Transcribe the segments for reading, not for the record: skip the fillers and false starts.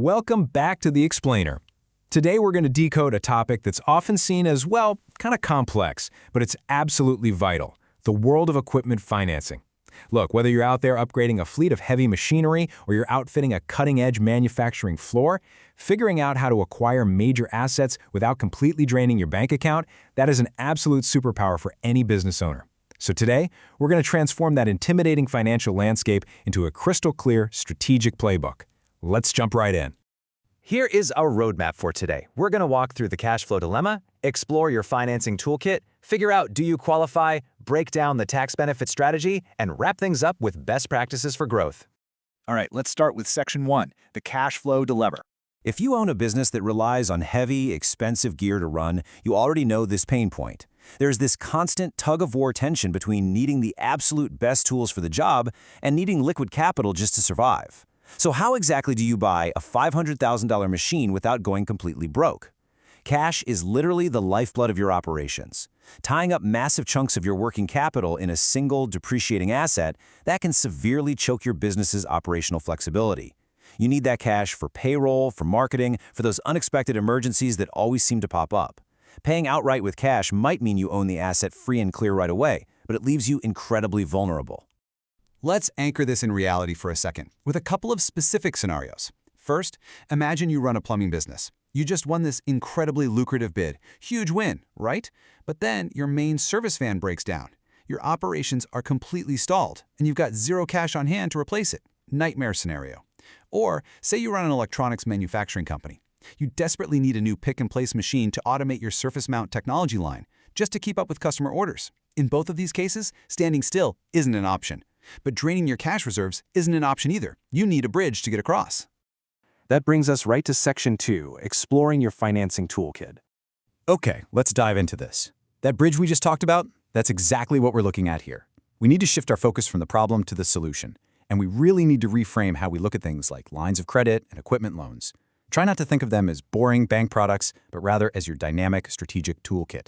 Welcome back to The Explainer. Today we're going to decode a topic that's often seen as, well, kind of complex, but it's absolutely vital: the world of equipment financing. Look, whether you're out there upgrading a fleet of heavy machinery or you're outfitting a cutting-edge manufacturing floor, figuring out how to acquire major assets without completely draining your bank account, that is an absolute superpower for any business owner. So today, we're going to transform that intimidating financial landscape into a crystal-clear, strategic playbook. Let's jump right in. Here is our roadmap for today. We're going to walk through the cash flow dilemma, explore your financing toolkit, figure out do you qualify, break down the tax benefit strategy, and wrap things up with best practices for growth. All right, let's start with Section 1, the cash flow dilemma. If you own a business that relies on heavy, expensive gear to run, you already know this pain point. There's this constant tug-of-war tension between needing the absolute best tools for the job and needing liquid capital just to survive. So how exactly do you buy a $500,000 machine without going completely broke? Cash is literally the lifeblood of your operations. Tying up massive chunks of your working capital in a single depreciating asset, that can severely choke your business's operational flexibility. You need that cash for payroll, for marketing, for those unexpected emergencies that always seem to pop up. Paying outright with cash might mean you own the asset free and clear right away, but it leaves you incredibly vulnerable. Let's anchor this in reality for a second, with a couple of specific scenarios. First, imagine you run a plumbing business. You just won this incredibly lucrative bid. Huge win, right? But then your main service van breaks down. Your operations are completely stalled, and you've got zero cash on hand to replace it. Nightmare scenario. Or, say you run an electronics manufacturing company. You desperately need a new pick-and-place machine to automate your surface mount technology line, just to keep up with customer orders. In both of these cases, standing still isn't an option. But draining your cash reserves isn't an option either. You need a bridge to get across. That brings us right to Section 2, exploring your financing toolkit. Okay, let's dive into this. That bridge we just talked about, that's exactly what we're looking at here. We need to shift our focus from the problem to the solution, and we really need to reframe how we look at things like lines of credit and equipment loans. Try not to think of them as boring bank products, but rather as your dynamic, strategic toolkit.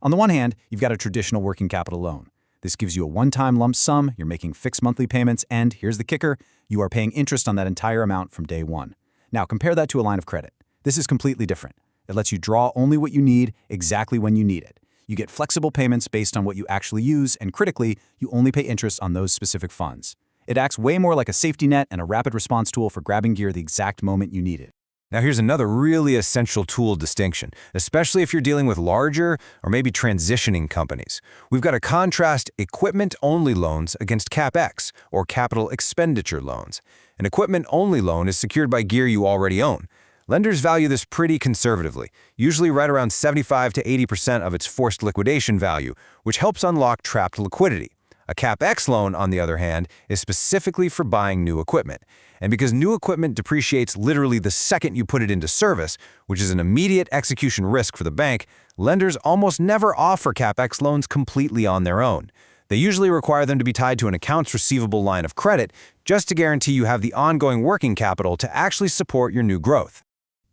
On the one hand, you've got a traditional working capital loan. This gives you a one-time lump sum, you're making fixed monthly payments, and here's the kicker, you are paying interest on that entire amount from day one. Now compare that to a line of credit. This is completely different. It lets you draw only what you need, exactly when you need it. You get flexible payments based on what you actually use, and critically, you only pay interest on those specific funds. It acts way more like a safety net and a rapid response tool for grabbing gear the exact moment you need it. Now here's another really essential tool distinction, especially if you're dealing with larger or maybe transitioning companies. We've got to contrast equipment-only loans against CapEx, or capital expenditure loans. An equipment-only loan is secured by gear you already own. Lenders value this pretty conservatively, usually right around 75 to 80% of its forced liquidation value, which helps unlock trapped liquidity. A CapEx loan, on the other hand, is specifically for buying new equipment. And because new equipment depreciates literally the second you put it into service, which is an immediate execution risk for the bank, lenders almost never offer CapEx loans completely on their own. They usually require them to be tied to an accounts receivable line of credit just to guarantee you have the ongoing working capital to actually support your new growth.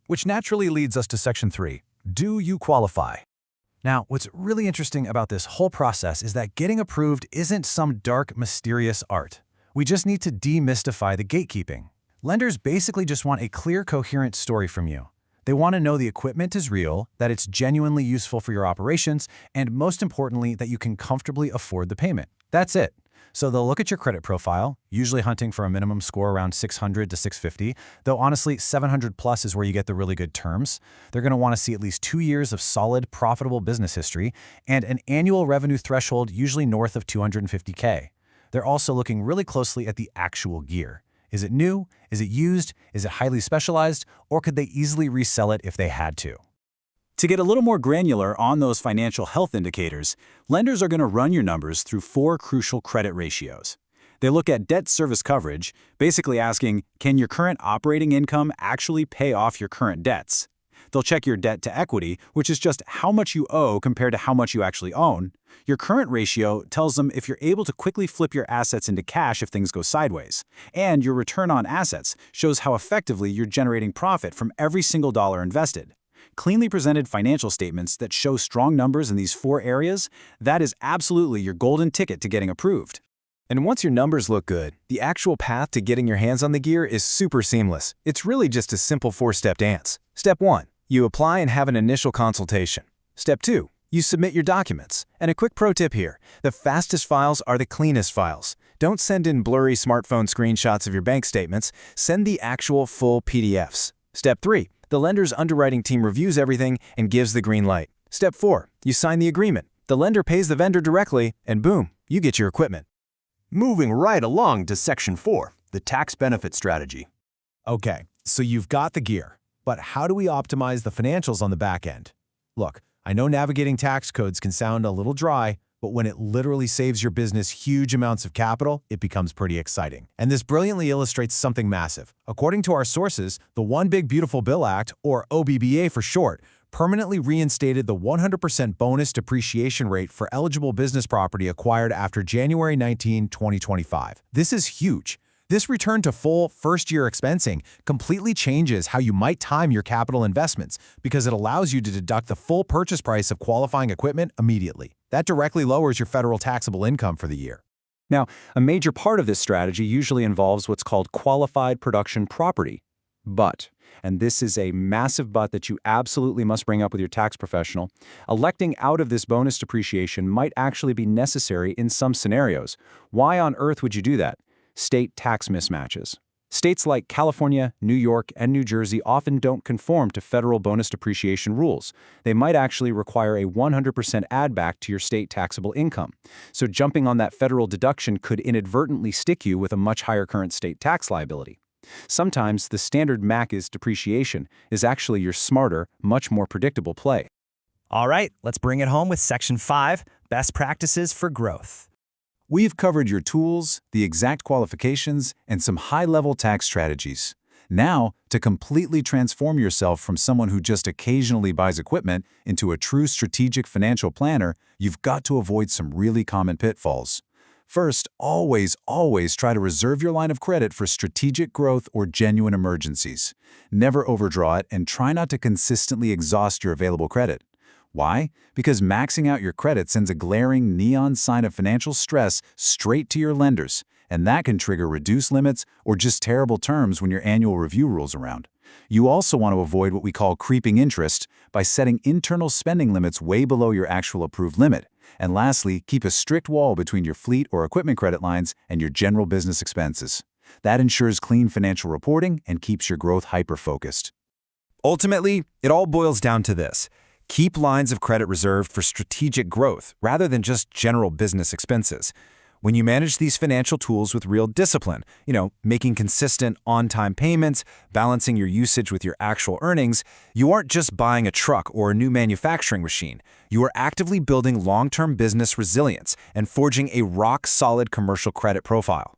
Which naturally leads us to Section 3. Do you qualify? Now, what's really interesting about this whole process is that getting approved isn't some dark, mysterious art. We just need to demystify the gatekeeping. Lenders basically just want a clear, coherent story from you. They want to know the equipment is real, that it's genuinely useful for your operations, and most importantly, that you can comfortably afford the payment. That's it. So they'll look at your credit profile, usually hunting for a minimum score around 600 to 650, though honestly 700 plus is where you get the really good terms. They're going to want to see at least 2 years of solid, profitable business history and an annual revenue threshold usually north of $250K. They're also looking really closely at the actual gear. Is it new? Is it used? Is it highly specialized? Or could they easily resell it if they had to? To get a little more granular on those financial health indicators, lenders are going to run your numbers through 4 crucial credit ratios. They look at debt service coverage, basically asking, can your current operating income actually pay off your current debts? They'll check your debt to equity, which is just how much you owe compared to how much you actually own. Your current ratio tells them if you're able to quickly flip your assets into cash if things go sideways. And your return on assets shows how effectively you're generating profit from every single dollar invested. Cleanly presented financial statements that show strong numbers in these 4 areas, that is absolutely your golden ticket to getting approved. And once your numbers look good, the actual path to getting your hands on the gear is super seamless. It's really just a simple 4-step dance. Step 1. You apply and have an initial consultation. Step 2. You submit your documents. And a quick pro tip here, the fastest files are the cleanest files. Don't send in blurry smartphone screenshots of your bank statements, send the actual full PDFs. Step 3. The lender's underwriting team reviews everything and gives the green light. Step 4. You sign the agreement. The lender pays the vendor directly, and boom, you get your equipment. Moving right along to Section 4, the tax benefit strategy. Okay, so you've got the gear, but how do we optimize the financials on the back end? Look, I know navigating tax codes can sound a little dry, but when it literally saves your business huge amounts of capital, it becomes pretty exciting. And this brilliantly illustrates something massive. According to our sources, the One Big Beautiful Bill Act, or OBBA for short, permanently reinstated the 100% bonus depreciation rate for eligible business property acquired after January 19, 2025. This is huge. This return to full first-year expensing completely changes how you might time your capital investments because it allows you to deduct the full purchase price of qualifying equipment immediately. That directly lowers your federal taxable income for the year. Now, a major part of this strategy usually involves what's called qualified production property. But, and this is a massive but that you absolutely must bring up with your tax professional, electing out of this bonus depreciation might actually be necessary in some scenarios. Why on earth would you do that? State tax mismatches. States like California, New York, and New Jersey often don't conform to federal bonus depreciation rules. They might actually require a 100% add back to your state taxable income. So jumping on that federal deduction could inadvertently stick you with a much higher current state tax liability. Sometimes the standard MAC depreciation is actually your smarter, much more predictable play. All right, let's bring it home with Section 5, Best Practices for Growth. We've covered your tools, the exact qualifications, and some high-level tax strategies. Now, to completely transform yourself from someone who just occasionally buys equipment into a true strategic financial planner, you've got to avoid some really common pitfalls. First, always try to reserve your line of credit for strategic growth or genuine emergencies. Never overdraw it and try not to consistently exhaust your available credit. Why? Because maxing out your credit sends a glaring neon sign of financial stress straight to your lenders, and that can trigger reduced limits or just terrible terms when your annual review rolls around. You also want to avoid what we call creeping interest by setting internal spending limits way below your actual approved limit. And lastly, keep a strict wall between your fleet or equipment credit lines and your general business expenses. That ensures clean financial reporting and keeps your growth hyper-focused. Ultimately, it all boils down to this. Keep lines of credit reserved for strategic growth rather than just general business expenses. When you manage these financial tools with real discipline, making consistent on-time payments, balancing your usage with your actual earnings, you aren't just buying a truck or a new manufacturing machine. You are actively building long-term business resilience and forging a rock-solid commercial credit profile.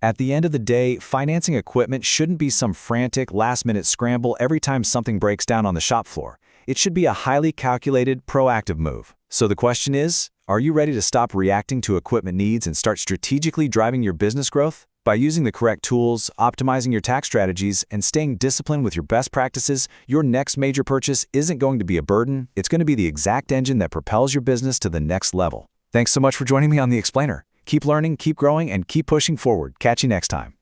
At the end of the day, financing equipment shouldn't be some frantic, last-minute scramble every time something breaks down on the shop floor. It should be a highly calculated, proactive move. So the question is, are you ready to stop reacting to equipment needs and start strategically driving your business growth? By using the correct tools, optimizing your tax strategies, and staying disciplined with your best practices, your next major purchase isn't going to be a burden. It's going to be the exact engine that propels your business to the next level. Thanks so much for joining me on The Explainer. Keep learning, keep growing, and keep pushing forward. Catch you next time.